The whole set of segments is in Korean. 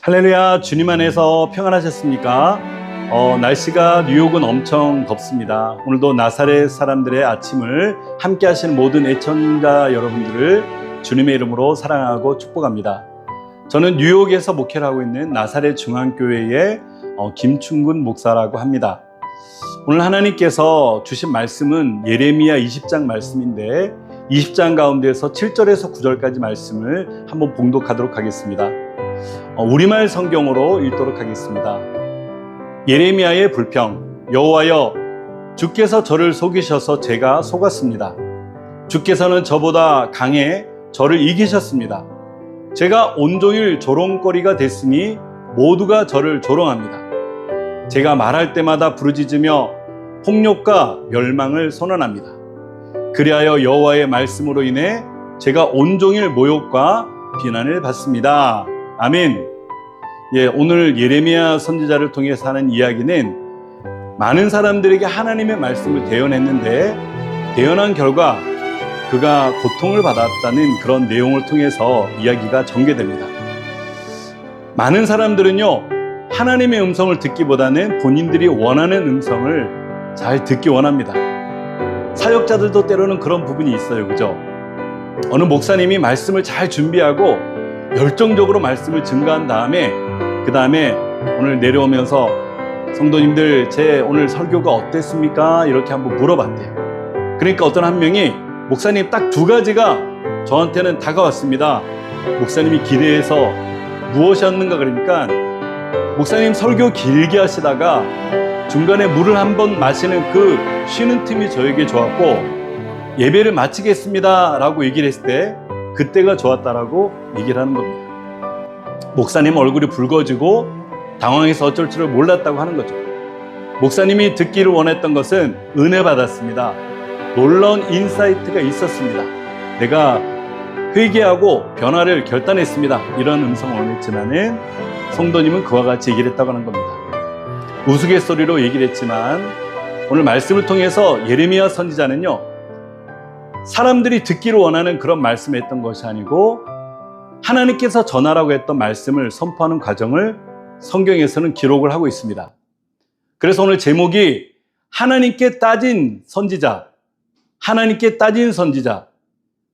할렐루야, 주님 안에서 평안하셨습니까? 날씨가 뉴욕은 엄청 덥습니다. 오늘도 나사렛 사람들의 아침을 함께 하시는 모든 애청자 여러분들을 주님의 이름으로 사랑하고 축복합니다. 저는 뉴욕에서 목회를 하고 있는 나사렛 중앙교회의 김충근 목사라고 합니다. 오늘 하나님께서 주신 말씀은 예레미야 20장 말씀인데 20장 가운데서 7절에서 9절까지 말씀을 한번 봉독하도록 하겠습니다. 우리말 성경으로 읽도록 하겠습니다. 예레미야의 불평. 여호와여, 주께서 저를 속이셔서 제가 속았습니다. 주께서는 저보다 강해 저를 이기셨습니다. 제가 온종일 조롱거리가 됐으니 모두가 저를 조롱합니다. 제가 말할 때마다 부르짖으며 폭력과 멸망을 선언합니다. 그리하여 여호와의 말씀으로 인해 제가 온종일 모욕과 비난을 받습니다. 아멘. 오늘 예레미야 선지자를 통해서 하는 이야기는 많은 사람들에게 하나님의 말씀을 대언했는데 대언한 결과 그가 고통을 받았다는 그런 내용을 통해서 이야기가 전개됩니다. 많은 사람들은요, 하나님의 음성을 듣기보다는 본인들이 원하는 음성을 잘 듣기 원합니다. 사역자들도 때로는 그런 부분이 있어요, 그죠? 어느 목사님이 말씀을 잘 준비하고 열정적으로 말씀을 증거한 다음에 그 다음에 오늘 내려오면서 성도님들 제 오늘 설교가 어땠습니까? 이렇게 한번 물어봤대요. 그러니까 어떤 한 명이 목사님 딱 두 가지가 저한테는 다가왔습니다. 목사님이 기대해서 무엇이었는가 그러니까 목사님 설교 길게 하시다가 중간에 물을 한번 마시는 그 쉬는 틈이 저에게 좋았고 예배를 마치겠습니다 라고 얘기를 했을 때 그때가 좋았다라고 얘기를 하는 겁니다. 목사님 얼굴이 붉어지고 당황해서 어쩔 줄을 몰랐다고 하는 거죠. 목사님이 듣기를 원했던 것은 은혜 받았습니다. 놀라운 인사이트가 있었습니다. 내가 회개하고 변화를 결단했습니다. 이런 음성을 원했지만은 성도님은 그와 같이 얘기를 했다고 하는 겁니다. 우스갯소리로 얘기를 했지만 오늘 말씀을 통해서 예레미야 선지자는요, 사람들이 듣기를 원하는 그런 말씀을 했던 것이 아니고 하나님께서 전하라고 했던 말씀을 선포하는 과정을 성경에서는 기록을 하고 있습니다. 그래서 오늘 제목이 하나님께 따진 선지자, 하나님께 따진 선지자.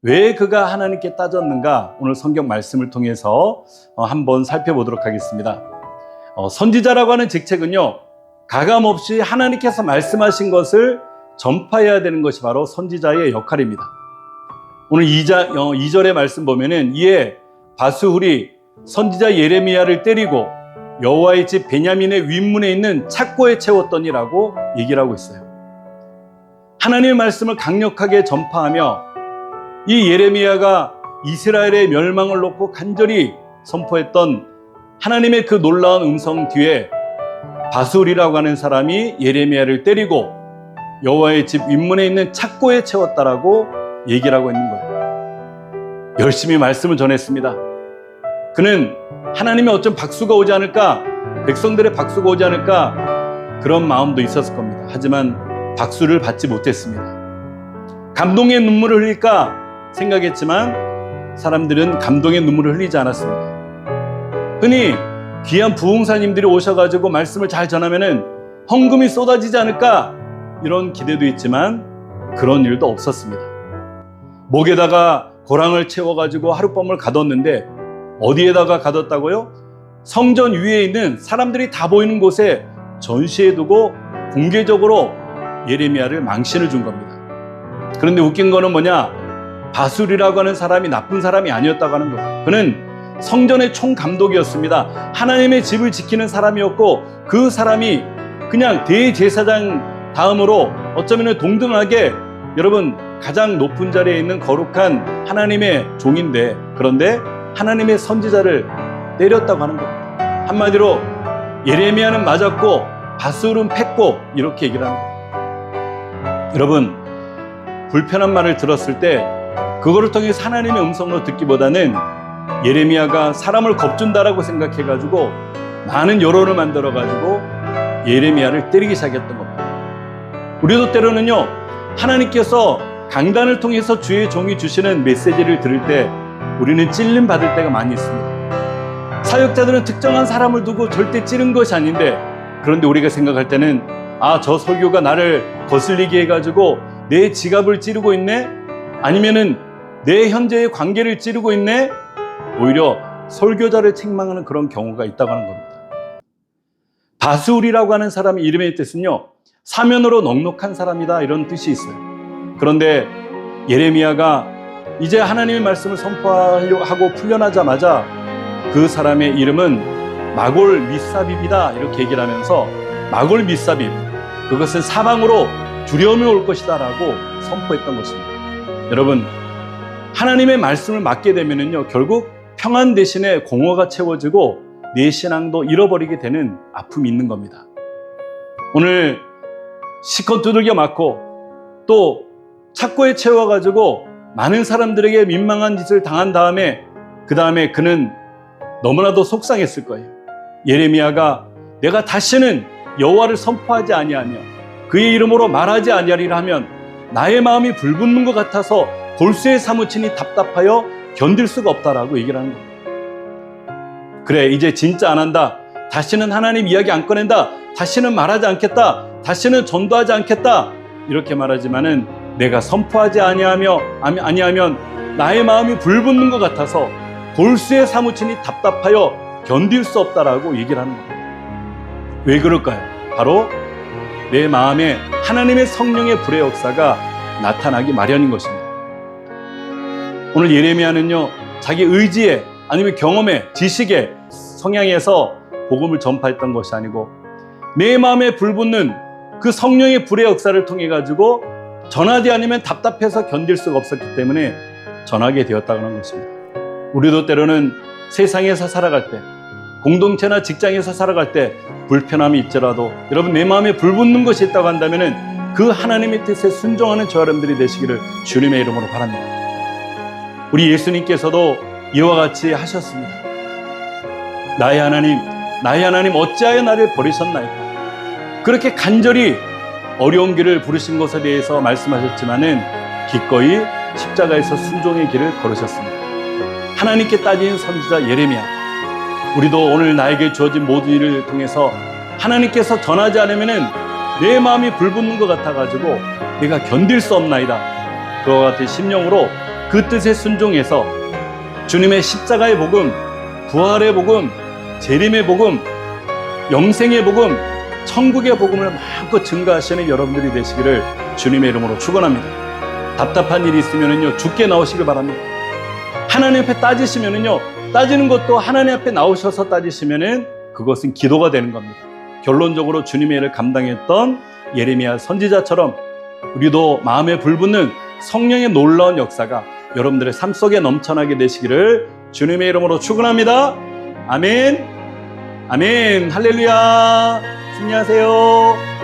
왜 그가 하나님께 따졌는가? 오늘 성경 말씀을 통해서 한번 살펴보도록 하겠습니다. 선지자라고 하는 직책은요, 가감없이 하나님께서 말씀하신 것을 전파해야 되는 것이 바로 선지자의 역할입니다. 오늘 2절의 말씀 보면은 이에 바스훌이 선지자 예레미야를 때리고 여호와의 집 베냐민의 윗문에 있는 착고에 채웠더니라고 얘기를 하고 있어요. 하나님의 말씀을 강력하게 전파하며 이 예레미야가 이스라엘의 멸망을 놓고 간절히 선포했던 하나님의 그 놀라운 음성 뒤에 바스훌이라고 하는 사람이 예레미야를 때리고 여호와의 집 윗문에 있는 착고에 채웠다라고 얘기를 하고 있는 거예요. 열심히 말씀을 전했습니다. 그는 하나님의 어쩜 박수가 오지 않을까, 백성들의 박수가 오지 않을까 그런 마음도 있었을 겁니다. 하지만 박수를 받지 못했습니다. 감동의 눈물을 흘릴까 생각했지만 사람들은 감동의 눈물을 흘리지 않았습니다. 흔히 귀한 부흥사님들이 오셔가지고 말씀을 잘 전하면은 헌금이 쏟아지지 않을까 이런 기대도 있지만 그런 일도 없었습니다. 목에다가 고랑을 채워가지고 하룻밤을 가뒀는데 어디에다가 가뒀다고요? 성전 위에 있는 사람들이 다 보이는 곳에 전시해 두고 공개적으로 예레미야를 망신을 준 겁니다. 그런데 웃긴 거는 뭐냐? 바술이라고 하는 사람이 나쁜 사람이 아니었다고 하는 거예요. 그는 성전의 총감독이었습니다. 하나님의 집을 지키는 사람이었고 그 사람이 그냥 대제사장 다음으로 어쩌면 동등하게 여러분 가장 높은 자리에 있는 거룩한 하나님의 종인데 그런데 하나님의 선지자를 때렸다고 하는 겁니다. 한마디로 예레미야는 맞았고 바술은 팼고 이렇게 얘기를 하는 겁니다. 여러분 불편한 말을 들었을 때 그거를 통해서 하나님의 음성으로 듣기보다는 예레미야가 사람을 겁준다라고 생각해가지고 많은 여론을 만들어가지고 예레미야를 때리기 시작했던 겁니다. 우리도 때로는요, 하나님께서 강단을 통해서 주의 종이 주시는 메시지를 들을 때 우리는 찔림 받을 때가 많이 있습니다. 사역자들은 특정한 사람을 두고 절대 찌른 것이 아닌데, 그런데 우리가 생각할 때는 저 설교가 나를 거슬리게 해가지고 내 지갑을 찌르고 있네? 아니면은 내 현재의 관계를 찌르고 있네? 오히려 설교자를 책망하는 그런 경우가 있다고 하는 겁니다. 바스울이라고 하는 사람의 이름의 뜻은요, 사면으로 넉넉한 사람이다, 이런 뜻이 있어요. 그런데 예레미야가 이제 하나님의 말씀을 선포하려고 하고 풀려나자마자 그 사람의 이름은 마골 미사빕이다, 이렇게 얘기를 하면서 마골 미사빕, 그것은 사방으로 두려움이 올 것이다 라고 선포했던 것입니다. 여러분, 하나님의 말씀을 맡게 되면은요, 결국 평안 대신에 공허가 채워지고 내 신앙도 잃어버리게 되는 아픔이 있는 겁니다. 오늘 시컷 두들겨 맞고 또 착고에 채워가지고 많은 사람들에게 민망한 짓을 당한 다음에 그 다음에 그는 너무나도 속상했을 거예요. 예레미야가 내가 다시는 여호와를 선포하지 아니하며 그의 이름으로 말하지 아니하리라 하면 나의 마음이 불붙는 것 같아서 골수에 사무치니 답답하여 견딜 수가 없다라고 얘기를 하는 겁니다. 그래, 이제 진짜 안 한다, 다시는 하나님 이야기 안 꺼낸다, 다시는 말하지 않겠다, 다시는 전도하지 않겠다, 이렇게 말하지만은 내가 선포하지 아니하면 나의 마음이 불붙는 것 같아서 골수에 사무치니 답답하여 견딜 수 없다라고 얘기를 하는 겁니다. 왜 그럴까요? 바로 내 마음에 하나님의 성령의 불의 역사가 나타나기 마련인 것입니다. 오늘 예레미야는요, 자기 의지에 아니면 경험에, 지식에, 성향에서 복음을 전파했던 것이 아니고 내 마음에 불붙는 그 성령의 불의 역사를 통해 가지고 전하지 않으면 답답해서 견딜 수가 없었기 때문에 전하게 되었다고 하는 것입니다. 우리도 때로는 세상에서 살아갈 때, 공동체나 직장에서 살아갈 때 불편함이 있더라도 여러분, 내 마음에 불붙는 것이 있다고 한다면은 그 하나님의 뜻에 순종하는 저 여러분들이 되시기를 주님의 이름으로 바랍니다. 우리 예수님께서도 이와 같이 하셨습니다. 나의 하나님 어찌하여 나를 버리셨나이까? 그렇게 간절히 어려운 길을 부르신 것에 대해서 말씀하셨지만은 기꺼이 십자가에서 순종의 길을 걸으셨습니다. 하나님께 따진 선지자 예레미야, 우리도 오늘 나에게 주어진 모든 일을 통해서 하나님께서 전하지 않으면은 내 마음이 불붙는 것 같아가지고 내가 견딜 수 없나이다, 그와 같은 심령으로 그 뜻에 순종해서 주님의 십자가의 복음, 부활의 복음, 재림의 복음, 영생의 복음, 천국의 복음을 마음껏 증거하시는 여러분들이 되시기를 주님의 이름으로 축원합니다. 답답한 일이 있으면은요, 주께 나오시길 바랍니다. 하나님 앞에 따지시면은요, 따지는 것도 하나님 앞에 나오셔서 따지시면은 그것은 기도가 되는 겁니다. 결론적으로 주님의 일을 감당했던 예레미야 선지자처럼 우리도 마음에 불붙는 성령의 놀라운 역사가 여러분들의 삶 속에 넘쳐나게 되시기를 주님의 이름으로 축원합니다. 아멘. 아멘. 할렐루야. 승리하세요.